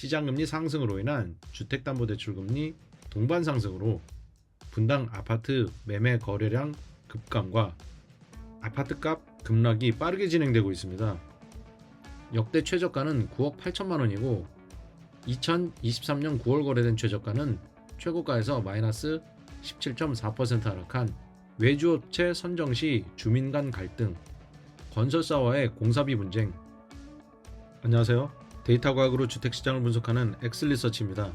시장금리 상승으로 인한 주택담보대출금리 동반 상승으로 분당 아파트 매매 거래량 급감과 아파트값 급락이 빠르게 진행되고 있습니다. 역대 최저가는 9억 8천만 원이고 2023년 9월 거래된 최저가는 최고가에서 마이너스 17.4% 하락한 외주업체 선정 시 주민 간 갈등, 건설사와의 공사비 분쟁. 안녕하세요. 데이터 과학으로 주택시장을 분석하는 엑슬리서치입니다.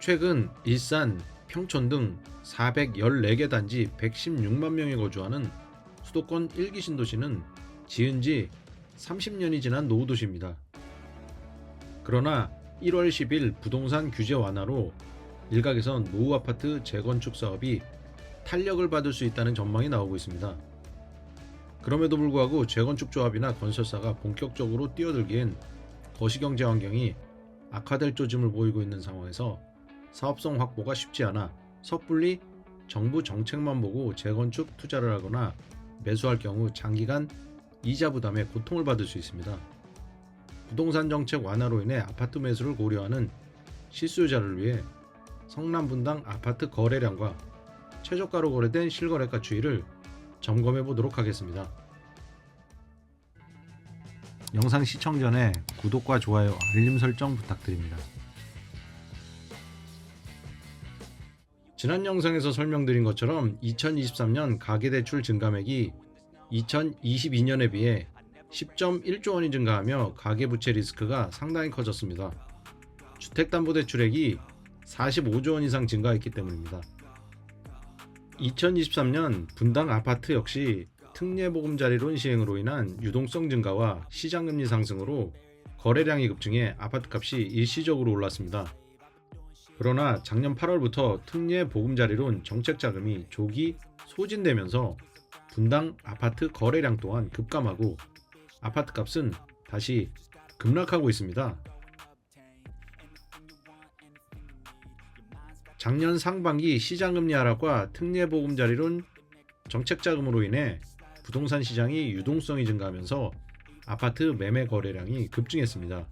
최근 일산, 평촌 등 414개 단지 116만 명이 거주하는 수도권 1기 신도시는 지은 지 30년이 지난 노후도시입니다. 그러나 1월 10일 부동산 규제 완화로 일각에선 노후 아파트 재건축 사업이 탄력을 받을 수 있다는 전망이 나오고 있습니다. 그럼에도 불구하고 재건축 조합이나 건설사가 본격적으로 뛰어들기엔 거시경제 환경이 악화될 조짐을 보이고 있는 상황에서 사업성 확보가 쉽지 않아 섣불리 정부 정책만 보고 재건축 투자를 하거나 매수할 경우 장기간 이자 부담에 고통을 받을 수 있습니다. 부동산 정책 완화로 인해 아파트 매수를 고려하는 실수요자를 위해 성남 분당 아파트 거래량과 최저가로 거래된 실거래가 추이를 점검해 보도록 하겠습니다. 영상 시청 전에 구독과 좋아요, 알림 설정 부탁드립니다. 지난 영상에서 설명드린 것처럼 2023년 가계대출 증가액이 2022년에 비해 10.1조 원이 증가하며 가계부채 리스크가 상당히 커졌습니다. 주택담보대출액이 45조 원 이상 증가했기 때문입니다. 2023년 분당 아파트 역시 특례보금자리론 시행으로 인한 유동성 증가와 시장금리 상승으로 거래량이 급증해 아파트값이 일시적으로 올랐습니다. 그러나 작년 8월부터 특례보금자리론 정책자금이 조기 소진되면서 분당 아파트 거래량 또한 급감하고 아파트값은 다시 급락하고 있습니다. 작년 상반기 시장금리 하락과 특례보금자리론 정책자금으로 인해 부동산 시장이 유동성이 증가하면서 아파트 매매 거래량이 급증했습니다.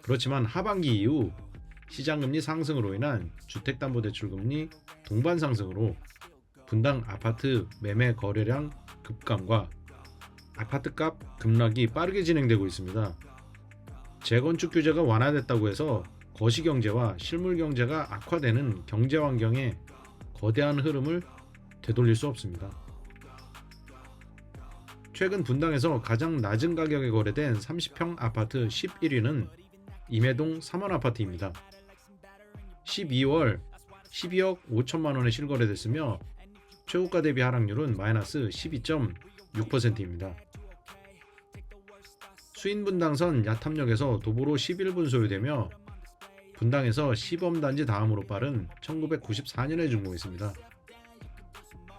그렇지만 하반기 이후 시장금리 상승으로 인한 주택담보대출금리 동반 상승으로 분당 아파트 매매 거래량 급감과 아파트값 급락이 빠르게 진행되고 있습니다. 재건축 규제가 완화됐다고 해서 거시경제와 실물경제가 악화되는 경제환경에 거대한 흐름을 되돌릴 수 없습니다. 최근 분당에서 가장 낮은 가격에 거래된 30평 아파트 11위는 임해동 3원 아파트입니다. 12월 12억 5천만 원에 실거래됐으며 최고가 대비 하락률은 마이너스 12.6%입니다. 수인분당선 야탐역에서 도보로 11분 소요되며 분당에서 시범단지 다음으로 빠른 1994년에 준공했습니다.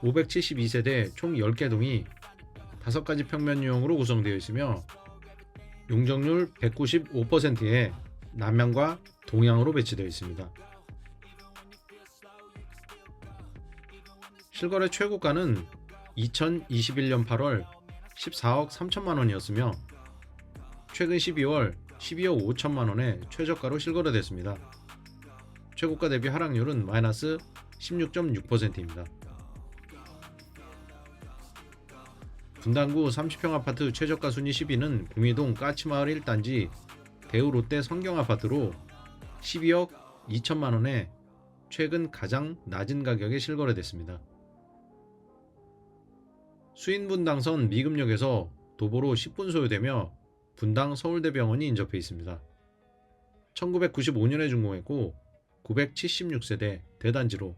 572세대 총 10개 동이 5가지 평면 유형으로 구성되어 있으며 용적률 195%에 남향과 동향으로 배치되어 있습니다. 실거래 최고가는 2021년 8월 14억 3천만 원이었으며 최근 12월 12억 5천만 원에 최저가로 실거래됐습니다. 최고가 대비 하락률은 마이너스 16.6%입니다. 분당구 30평 아파트 최저가 순위 10위는 구미동 까치마을 1단지 대우롯데 성경아파트로 12억 2천만 원에 최근 가장 낮은 가격에 실거래됐습니다. 수인분당선 미금역에서 도보로 10분 소요되며 분당 서울대병원이 인접해 있습니다. 1995년에 준공했고 976세대 대단지로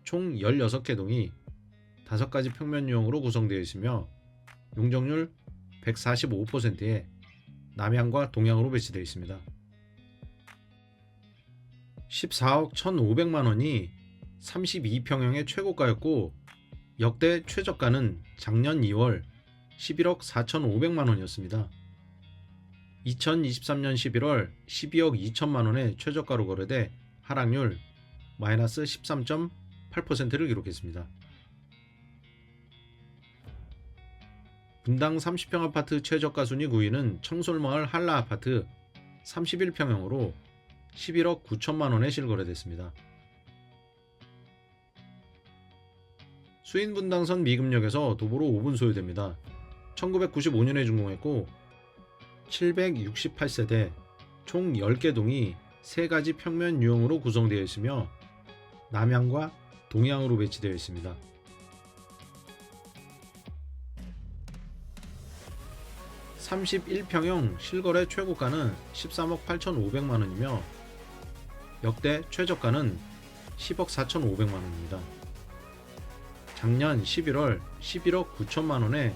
총 16개 동이 5가지 평면 유형으로 구성되어 있으며 용적률 145%에 남향과 동향으로 배치되어 있습니다. 14억 1,500만 원이 32평형의 최고가였고 역대 최저가는 작년 2월 11억 4,500만 원이었습니다. 2023년 11월 12억 2천만 원의 최저가로 거래돼 하락률 마이너스 13.8%를 기록했습니다. 분당 30평 아파트 최저가 순위 9위는 청솔마을 한라아파트 31평형으로 11억 9천만 원에 실거래됐습니다. 수인분당선 미금역에서 도보로 5분 소요됩니다. 1995년에 준공했고 768세대 총 10개 동이 3가지 평면 유형으로 구성되어 있으며 남향과 동향으로 배치되어 있습니다. (31평형) 실거래 최고가는 13억 8,500만원이며 역대 최저가는 10억 4,500만원입니다. 작년 11월 11억 9천만원에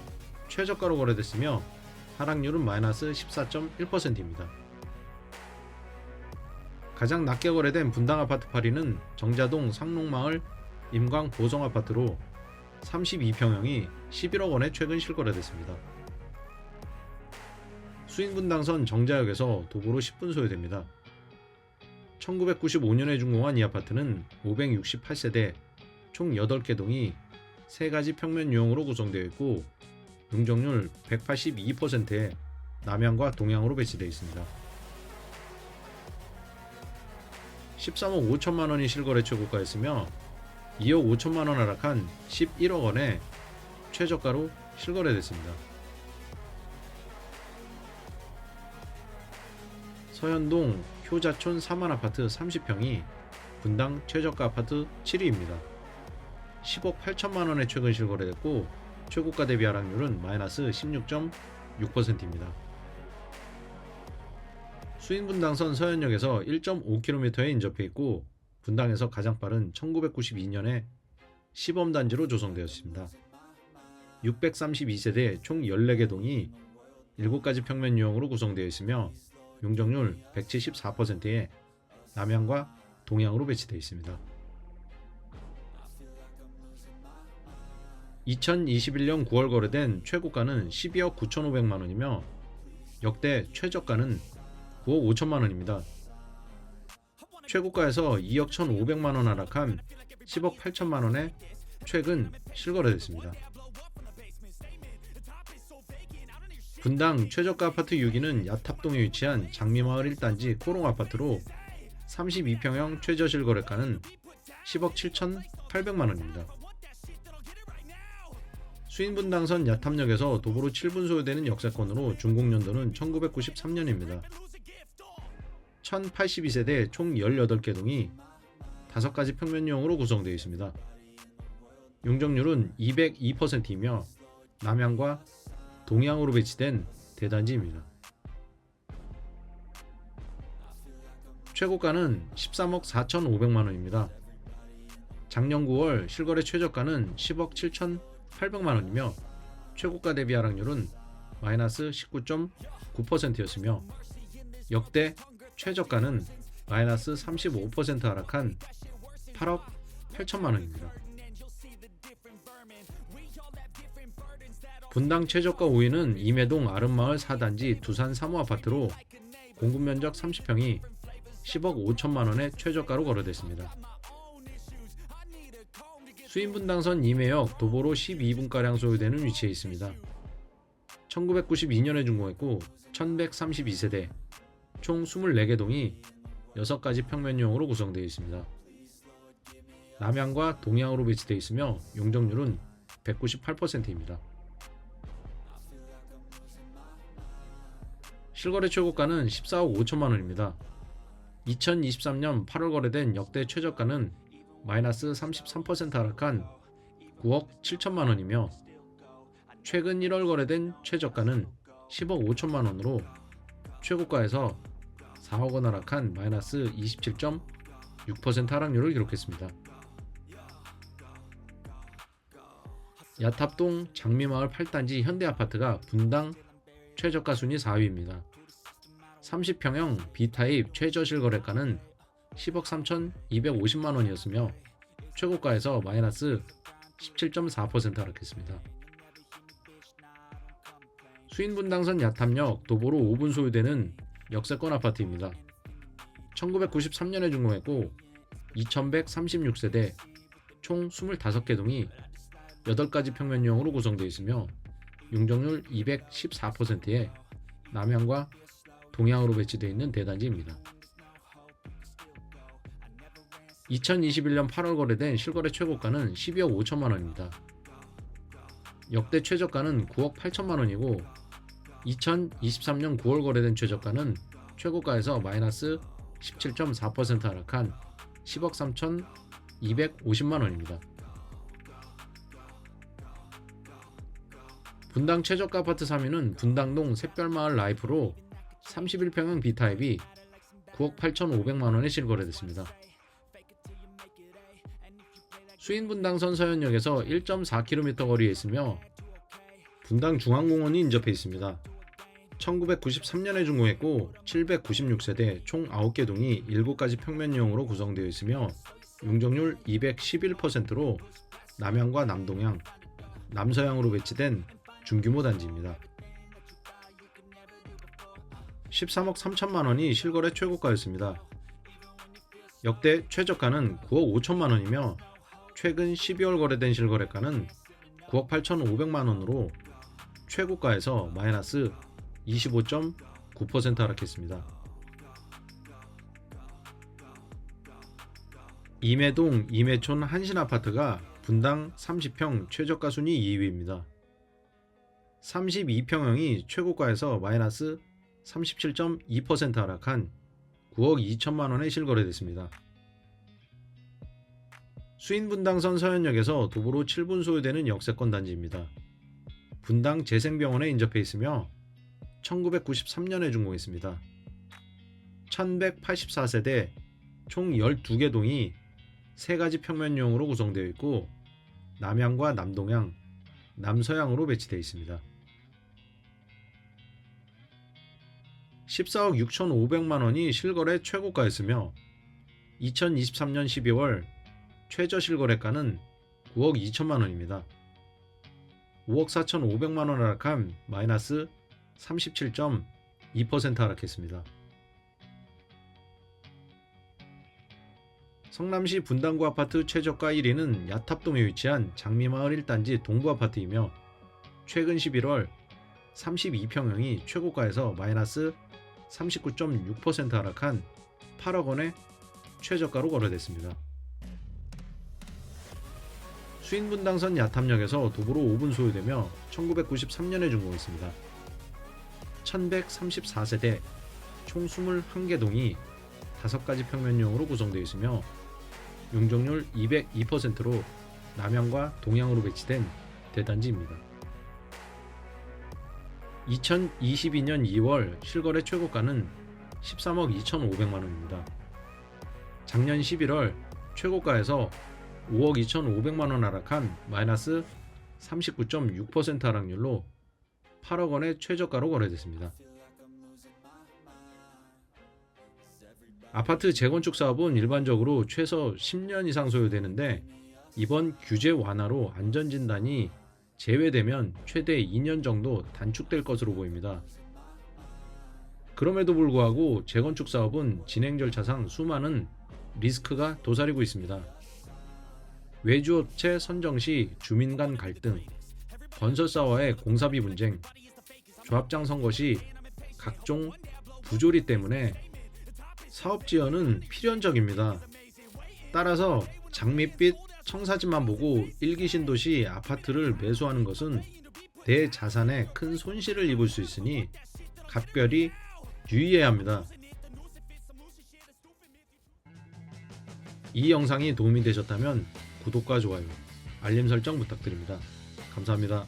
최저가로 거래됐으며 하락률은 마이너스 14.1%입니다. 가장 낮게 거래된 분당 아파트 8위는 정자동 상록마을 임광 보성 아파트로 32평형이 11억 원에 최근 실거래됐습니다. 수인분당선 정자역에서 도보로 10분 소요됩니다. 1995년에 준공한 이 아파트는 568세대 총 8개 동이 3가지 평면 유형으로 구성되어 있고 용적률 182%에 남향과 동향으로 배치되어 있습니다. 13억 5천만원이 실거래 최고가였으며 2억 5천만원 하락한 11억 원에 최저가로 실거래됐습니다. 서현동 효자촌 3만 아파트 30평이 분당 최저가 아파트 7위입니다. 10억 8천만원에 최근 실거래됐고 최고가 대비 하락률은 마이너스 16.6%입니다. 수인분당선 서현역에서 1.5km에 인접해 있고 분당에서 가장 빠른 1992년에 시범단지로 조성되었습니다. 632세대 총 14개 동이 7가지 평면 유형으로 구성되어 있으며 용적률 174%에 남향과 동향으로 배치되어 있습니다. 2021년 9월 거래된 최고가는 12억 9,500만원이며 역대 최저가는 9억 5천만원입니다. 최고가에서 2억 1,500만원 하락한 10억 8천만원에 최근 실거래됐습니다. 분당 최저가 아파트 6위는 야탑동에 위치한 장미마을 1단지 코롱아파트로 32평형 최저 실거래가는 10억 7,800만원입니다. 수인분당선 야탑역에서 도보로 7분 소요되는 역세권으로 준공연도는 1993년입니다. 1082세대 총 18개 동이 5가지 평면유형으로 구성되어 있습니다. 용적률은 202%이며 남향과 동향으로 배치된 대단지입니다. 최고가는 13억 4,500만원입니다. 작년 9월 실거래 최저가는 10억 7,800만원이며 최고가 대비 하락률은 마이너스 19.9%였으며 역대 최저가는 마이너스 35% 하락한 8억 8천만원입니다. 분당 최저가 5위는 임해동 아름마을 4단지 두산 3호 아파트로 공급 면적 30평이 10억 5천만원에 최저가로 거래됐습니다. 수인분당선 임해역 도보로 12분가량 소요되는 위치에 있습니다. 1992년에 준공했고 1132세대 총 24개 동이 6가지 평면유형으로 구성되어 있습니다. 남향과 동향으로 배치되어 있으며 용적률은 198%입니다. 실거래 최고가는 14억 5천만원입니다. 2023년 8월 거래된 역대 최저가는 마이너스 33% 하락한 9억 7천만원이며 최근 1월 거래된 최저가는 10억 5천만원으로 최고가에서 4억 원 하락한 마이너스 27.6% 하락률을 기록했습니다. 야탑동 장미마을 8단지 현대아파트가 분당 최저가 순위 4위입니다. 30평형 B타입 최저 실거래가는 10억 3,250만원이었으며 최고가에서 마이너스 17.4% 하락했습니다. 수인분당선 야탑역 도보로 5분 소요되는 역세권 아파트입니다. 1993년에 준공했고 2136세대 총 25개 동이 8가지 평면유형으로 구성되어 있으며 용적률 214%에 남향과 동향으로 배치되어 있는 대단지입니다. 2021년 8월 거래된 실거래 최고가는 12억 5천만 원입니다. 역대 최저가는 9억 8천만 원이고 2023년 9월 거래된 최저가는 최고가에서 마이너스 17.4% 하락한 10억 3,250만 원입니다. 분당 최저가 아파트 3위는 분당동 샛별마을 라이프로 31평형 B타입이 9억 8,500만 원에 실거래됐습니다. 수인분당선 서현역에서 1.4km 거리에 있으며 분당중앙공원이 인접해 있습니다. 1993년에 준공했고 796세대 총 9개 동이 7가지 평면형으로 구성되어 있으며 용적률 211%로 남향과 남동향, 남서향으로 배치된 중규모 단지입니다. 13억 3천만 원이 실거래 최고가였습니다. 역대 최저가는 9억 5천만 원이며 최근 12월 거래된 실거래가는 9억 8,500만 원으로 최고가에서 마이너스 25.9% 하락했습니다. 임해동 임해촌 한신아파트가 분당 30평 최저가 순위 2위입니다. 32평형이 최고가에서 마이너스 37.2% 하락한 9억 2천만 원에 실거래됐습니다. 수인분당선 서현역에서 도보로 7분 소요되는 역세권 단지입니다. 분당 재생병원에 인접해 있으며 1993년에 준공했습니다. 1184세대 총 12개 동이 3가지 평면형으로 구성되어 있고 남향과 남동향, 남서향으로 배치되어 있습니다. 14억 6,500만 원이 실거래 최고가였으며 2023년 12월 최저 실거래가는 9억 2천만 원입니다. 5억 4,500만 원 하락한 마이너스 37.2% 하락했습니다. 성남시 분당구 아파트 최저가 1위는 야탑동에 위치한 장미마을 1단지 동부아파트이며 최근 11월 32평형이 최고가에서 마이너스 39.6% 하락한 8억 원의 최저가로 거래됐습니다. 수인분당선 야탑역에서 도보로 5분 소요되며 1993년에 준공했습니다. 1134세대 총 21개 동이 5가지 평면형으로 구성되어 있으며 용적률 202%로 남향과 동향으로 배치된 대단지입니다. 2022년 2월 실거래 최고가는 13억 2,500만 원입니다. 작년 11월 최고가에서 5억 2,500만 원 하락한 마이너스 39.6% 하락률로 8억 원의 최저가로 거래됐습니다. 아파트 재건축 사업은 일반적으로 최소 10년 이상 소요되는데 이번 규제 완화로 안전진단이 제외되면 최대 2년 정도 단축될 것으로 보입니다. 그럼에도 불구하고 재건축 사업은 진행 절차상 수많은 리스크가 도사리고 있습니다. 외주업체 선정 시 주민 간 갈등, 건설사와의 공사비 분쟁, 조합장 선거 시 각종 부조리 때문에 사업 지연은 필연적입니다. 따라서 장밋빛 청사진만 보고 일기신도시 아파트를 매수하는 것은 대자산에 큰 손실을 입을 수 있으니 각별히 유의해야 합니다. 이 영상이 도움이 되셨다면 구독과 좋아요, 알림 설정 부탁드립니다. 감사합니다.